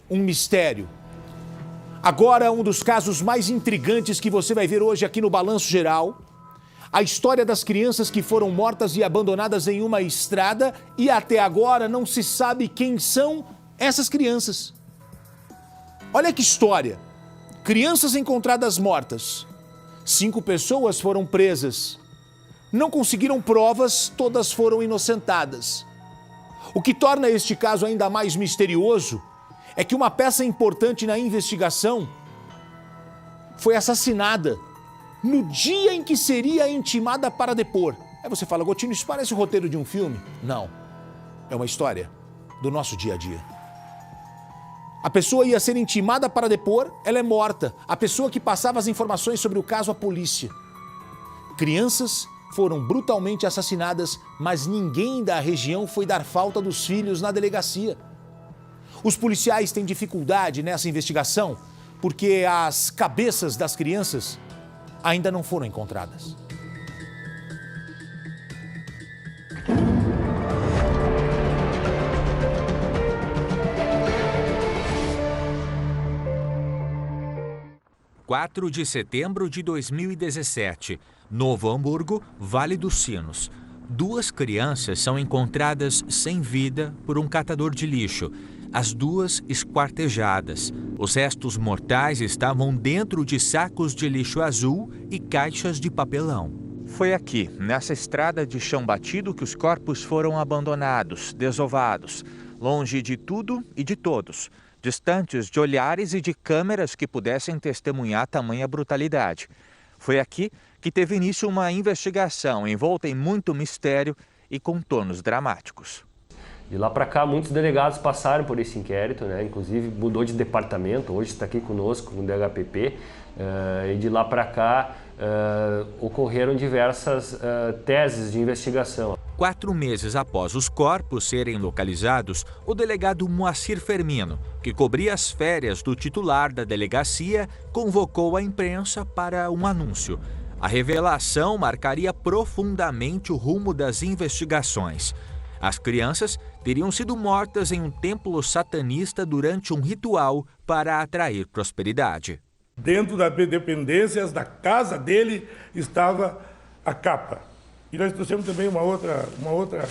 um mistério. Agora, um dos casos mais intrigantes que você vai ver hoje aqui no Balanço Geral. A história das crianças que foram mortas e abandonadas em uma estrada e até agora não se sabe quem são essas crianças. Olha que história. Crianças encontradas mortas. 5 pessoas foram presas. Não conseguiram provas, todas foram inocentadas. O que torna este caso ainda mais misterioso é que uma peça importante na investigação foi assassinada no dia em que seria intimada para depor. Aí você fala, Gotino, isso parece o roteiro de um filme? Não. É uma história do nosso dia a dia. A pessoa ia ser intimada para depor, ela é morta. A pessoa que passava as informações sobre o caso à polícia. Crianças foram brutalmente assassinadas, mas ninguém da região foi dar falta dos filhos na delegacia. Os policiais têm dificuldade nessa investigação porque as cabeças das crianças ainda não foram encontradas. (4 de setembro de 2017, Novo Hamburgo, Vale dos Sinos. 2 crianças são encontradas sem vida por um catador de lixo. As 2 esquartejadas. Os restos mortais estavam dentro de sacos de lixo azul e caixas de papelão. Foi aqui, nessa estrada de chão batido, que os corpos foram abandonados, desovados, longe de tudo e de todos, distantes de olhares e de câmeras que pudessem testemunhar tamanha brutalidade. Foi aqui que teve início uma investigação envolta em muito mistério e contornos dramáticos. De lá para cá, muitos delegados passaram por esse inquérito, né? Inclusive mudou de departamento, hoje está aqui conosco no DHPP, e de lá para cá ocorreram diversas teses de investigação. 4 meses após os corpos serem localizados, o delegado Moacir Fermino, que cobria as férias do titular da delegacia, convocou a imprensa para um anúncio. A revelação marcaria profundamente o rumo das investigações. As crianças teriam sido mortas em um templo satanista durante um ritual para atrair prosperidade. Dentro das dependências da casa dele estava a capa. E nós trouxemos também uma outra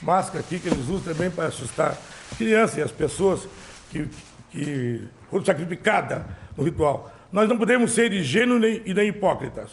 máscara aqui que eles usam também para assustar crianças e as pessoas que foram sacrificadas no ritual. Nós não podemos ser ingênuos e nem hipócritas.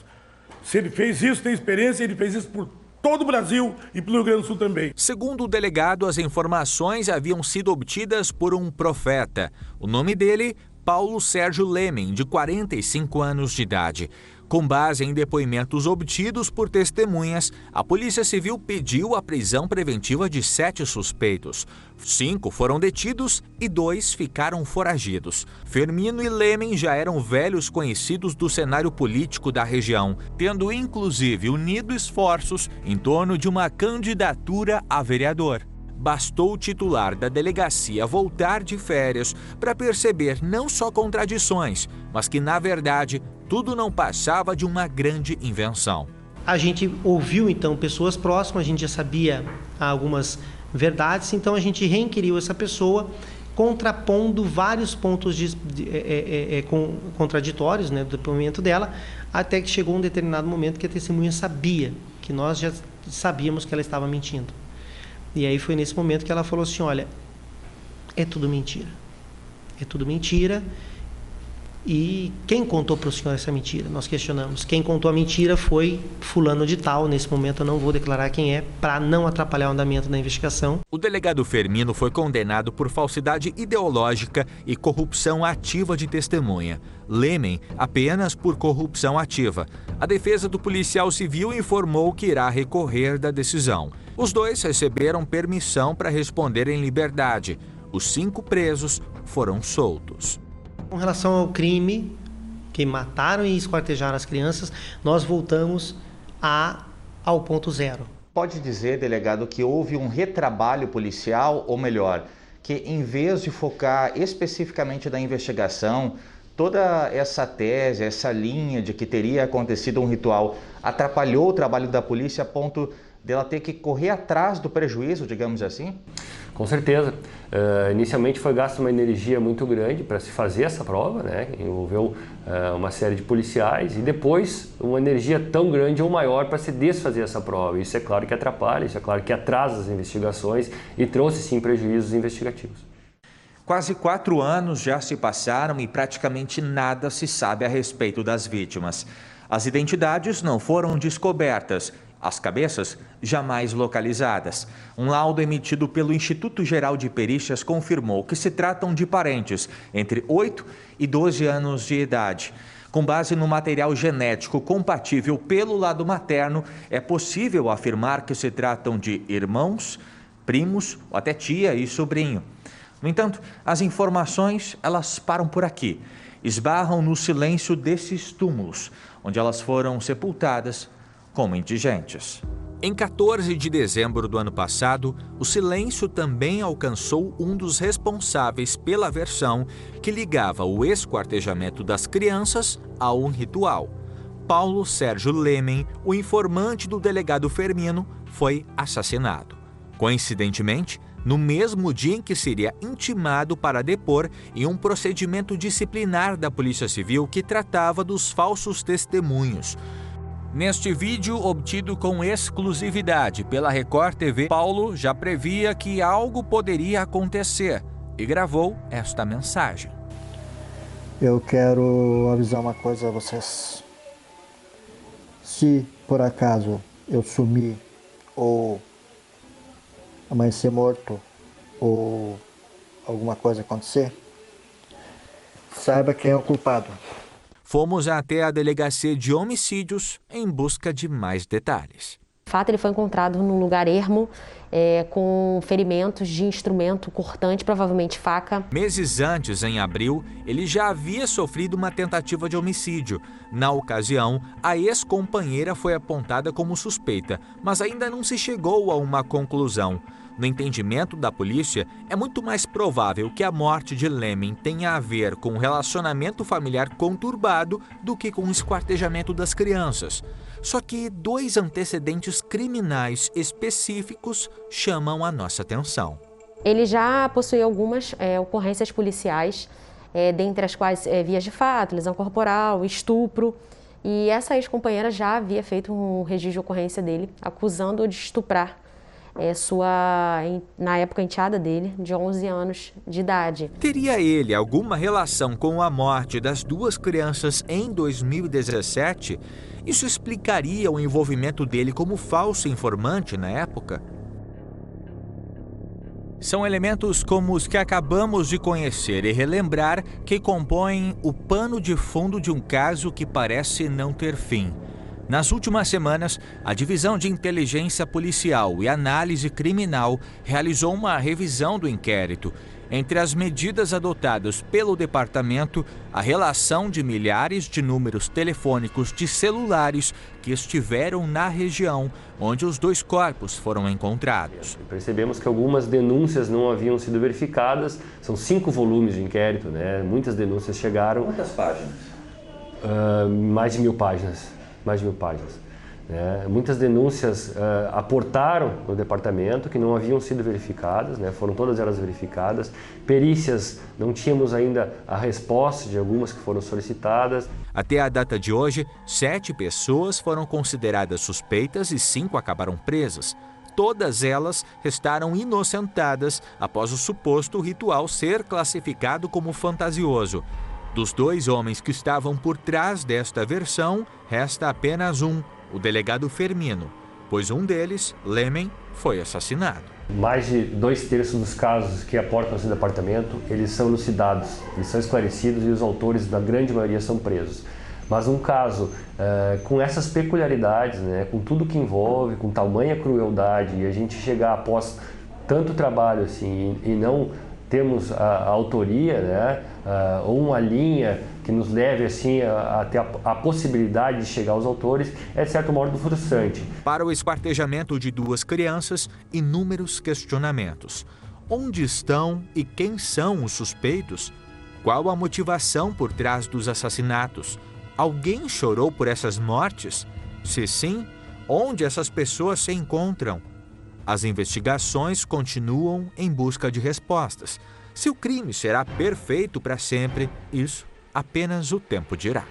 Se ele fez isso, tem experiência, ele fez isso por todo o Brasil e pelo Rio Grande do Sul também. Segundo o delegado, as informações haviam sido obtidas por um profeta. O nome dele, Paulo Sérgio Lemen, de 45 anos de idade. Com base em depoimentos obtidos por testemunhas, a Polícia Civil pediu a prisão preventiva de 7 suspeitos. 5 foram detidos e 2 ficaram foragidos. Fermino e Lemen já eram velhos conhecidos do cenário político da região, tendo inclusive unido esforços em torno de uma candidatura a vereador. Bastou o titular da delegacia voltar de férias para perceber não só contradições, mas que, na verdade, tudo não passava de uma grande invenção. A gente ouviu, então, pessoas próximas, a gente já sabia algumas verdades, então a gente reinquiriu essa pessoa, contrapondo vários pontos contraditórios, né, do depoimento dela, até que chegou um determinado momento que a testemunha sabia, que nós já sabíamos que ela estava mentindo. E aí foi nesse momento que ela falou assim, olha, é tudo mentira. É tudo mentira. E quem contou para o senhor essa mentira? Nós questionamos. Quem contou a mentira foi fulano de tal. Nesse momento eu não vou declarar quem é, para não atrapalhar o andamento da investigação. O delegado Fermino foi condenado por falsidade ideológica e corrupção ativa de testemunha. Lemen apenas por corrupção ativa. A defesa do policial civil informou que irá recorrer da decisão. Os 2 receberam permissão para responder em liberdade. Os 5 presos foram soltos. Com relação ao crime, que mataram e esquartejaram as crianças, nós voltamos ao ponto zero. Pode dizer, delegado, que houve um retrabalho policial, ou melhor, que em vez de focar especificamente na investigação, toda essa tese, essa linha de que teria acontecido um ritual, atrapalhou o trabalho da polícia a ponto dela ter que correr atrás do prejuízo, digamos assim? Com certeza. Inicialmente foi gasta uma energia muito grande para se fazer essa prova, né? Envolveu uma série de policiais e depois uma energia tão grande ou maior para se desfazer essa prova. Isso é claro que atrapalha, isso é claro que atrasa as investigações e trouxe sim prejuízos investigativos. Quase 4 anos já se passaram e praticamente nada se sabe a respeito das vítimas. As identidades não foram descobertas, as cabeças jamais localizadas. Um laudo emitido pelo Instituto Geral de Perícias confirmou que se tratam de parentes entre 8 e 12 anos de idade. Com base no material genético compatível pelo lado materno, é possível afirmar que se tratam de irmãos, primos ou até tia e sobrinho. No entanto, as informações, elas param por aqui, esbarram no silêncio desses túmulos, onde elas foram sepultadas como indigentes. Em 14 de dezembro do ano passado, o silêncio também alcançou um dos responsáveis pela versão que ligava o esquartejamento das crianças a um ritual. Paulo Sérgio Lemen, o informante do delegado Firmino, foi assassinado. Coincidentemente, no mesmo dia em que seria intimado para depor em um procedimento disciplinar da Polícia Civil que tratava dos falsos testemunhos. Neste vídeo, obtido com exclusividade pela Record TV, Paulo já previa que algo poderia acontecer e gravou esta mensagem. Eu quero avisar uma coisa a vocês. Se por acaso eu sumir ou amanhecer morto ou alguma coisa acontecer, saiba quem é o culpado. Fomos até a Delegacia de Homicídios em busca de mais detalhes. De fato, ele foi encontrado num lugar ermo, com ferimentos de instrumento cortante, provavelmente faca. Meses antes, em abril, ele já havia sofrido uma tentativa de homicídio. Na ocasião, a ex-companheira foi apontada como suspeita, mas ainda não se chegou a uma conclusão. No entendimento da polícia, é muito mais provável que a morte de Lemen tenha a ver com um relacionamento familiar conturbado do que com o esquartejamento das crianças. Só que 2 antecedentes criminais específicos chamam a nossa atenção. Ele já possuía algumas ocorrências policiais, dentre as quais vias de fato, lesão corporal, estupro. E essa ex-companheira já havia feito um registro de ocorrência dele, acusando-o de estuprar na época, enteada dele, de 11 anos de idade. Teria ele alguma relação com a morte das 2 crianças em 2017? Isso explicaria o envolvimento dele como falso informante na época? São elementos como os que acabamos de conhecer e relembrar que compõem o pano de fundo de um caso que parece não ter fim. Nas últimas semanas, a Divisão de Inteligência Policial e Análise Criminal realizou uma revisão do inquérito. Entre as medidas adotadas pelo departamento, a relação de milhares de números telefônicos de celulares que estiveram na região onde os 2 corpos foram encontrados. Percebemos que algumas denúncias não haviam sido verificadas, são 5 volumes de inquérito, né? Muitas denúncias chegaram. Quantas páginas? Mais de 1000 páginas. Mais de 1000 páginas. Né? Muitas denúncias aportaram no departamento que não haviam sido verificadas, né? Foram todas elas verificadas. Perícias, não tínhamos ainda a resposta de algumas que foram solicitadas. Até a data de hoje, 7 pessoas foram consideradas suspeitas e 5 acabaram presas. Todas elas restaram inocentadas após o suposto ritual ser classificado como fantasioso. Dos 2 homens que estavam por trás desta versão, resta apenas um, o delegado Firmino, pois um deles, Lemen, foi assassinado. Mais de 2/3 dos casos que aportam esse departamento, eles são elucidados, eles são esclarecidos e os autores, da grande maioria, são presos. Mas um caso com essas peculiaridades, né, com tudo que envolve, com tamanha crueldade, e a gente chegar após tanto trabalho assim e não temos a autoria, né, ou uma linha que nos leve assim a ter a possibilidade de chegar aos autores, é de certo modo frustrante. Para o esquartejamento de 2 crianças, inúmeros questionamentos. Onde estão e quem são os suspeitos? Qual a motivação por trás dos assassinatos? Alguém chorou por essas mortes? Se sim, Onde essas pessoas se encontram? As investigações continuam em busca de respostas. Se o crime será perfeito para sempre, isso apenas o tempo dirá.